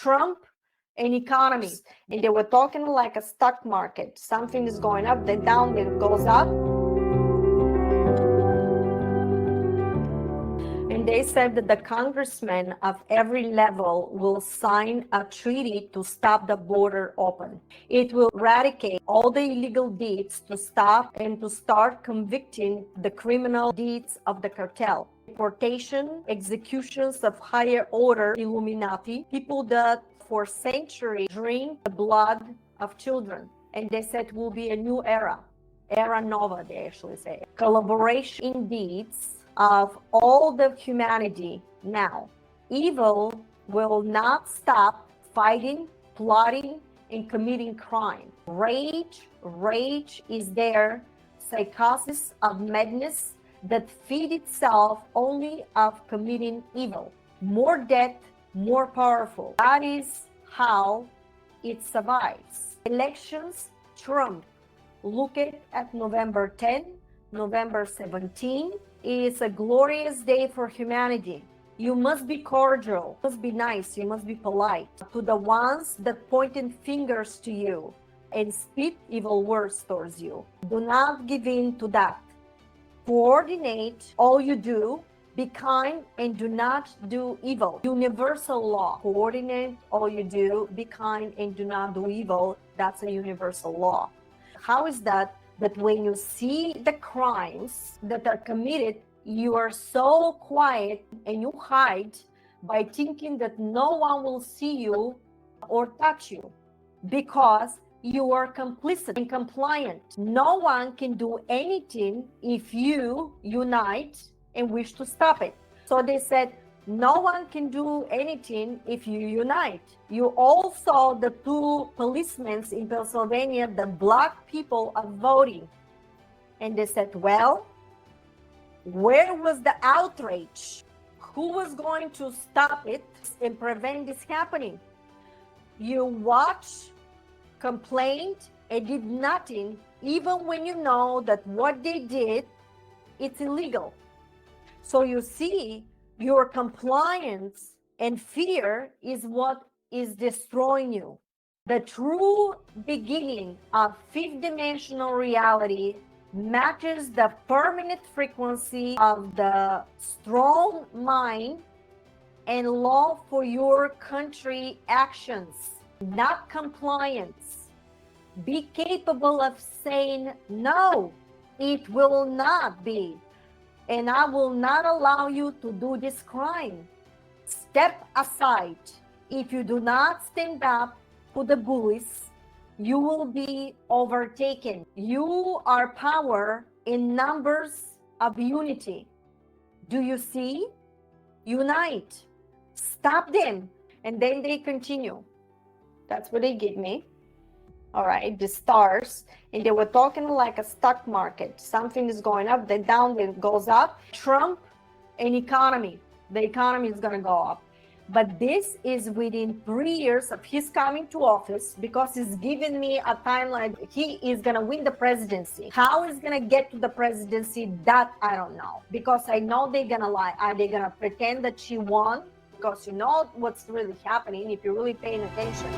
Trump and economy. And they were talking like a stock market. Something is going up, then down, then it goes up. And they said that the congressmen of every level will sign a treaty to stop the border open. It will eradicate all the illegal deeds to stop and to start convicting the criminal deeds of the cartel. Deportation, executions of higher order Illuminati, people that for centuries drink the blood of children. And they said it will be a new era nova, they actually say. Collaboration in deeds of all the humanity now. Evil will not stop fighting, plotting, and committing crime. Rage is there, psychosis of madness that feed itself only of committing evil. More death, more powerful. That is how it survives. Elections, Trump. Look at November 10, November 17. It's a glorious day for humanity. You must be cordial, you must be nice, you must be polite to the ones that pointed fingers to you and speak evil words towards you. Do not give in to that. Coordinate all you do, be kind, and do not do evil. Universal law. Coordinate all you do, be kind, and do not do evil. That's a universal law. How is that? That when you see the crimes that are committed, you are so quiet and you hide by thinking that no one will see you or touch you because you are complicit and compliant. No one can do anything if you unite and wish to stop it. So they said, no one can do anything if you unite. You all saw the two policemen in Pennsylvania that blocked people of voting. And they said, well, where was the outrage? Who was going to stop it and prevent this happening? You watched, complained, and did nothing, even when you know that what they did, it's illegal. So you see, your compliance and fear is what is destroying you. The true beginning of fifth dimensional reality matches the permanent frequency of the strong mind and law for your country actions, not compliance. Be capable of saying, no, it will not be. And I will not allow you to do this crime. Step aside. If you do not stand up to the bullies, you will be overtaken. You are power in numbers of unity. Do you see? Unite. Stop them. And then they continue. That's what they give me. All right, the stars, and they were talking like a stock market. Something is going up, then down, then it goes up. Trump and economy. The economy is going to go up. But this is within 3 years of his coming to office, because he's given me a timeline. He is going to win the presidency. How he's going to get to the presidency, that I don't know. Because I know they're going to lie. Are they going to pretend that she won? Because you know what's really happening if you're really paying attention.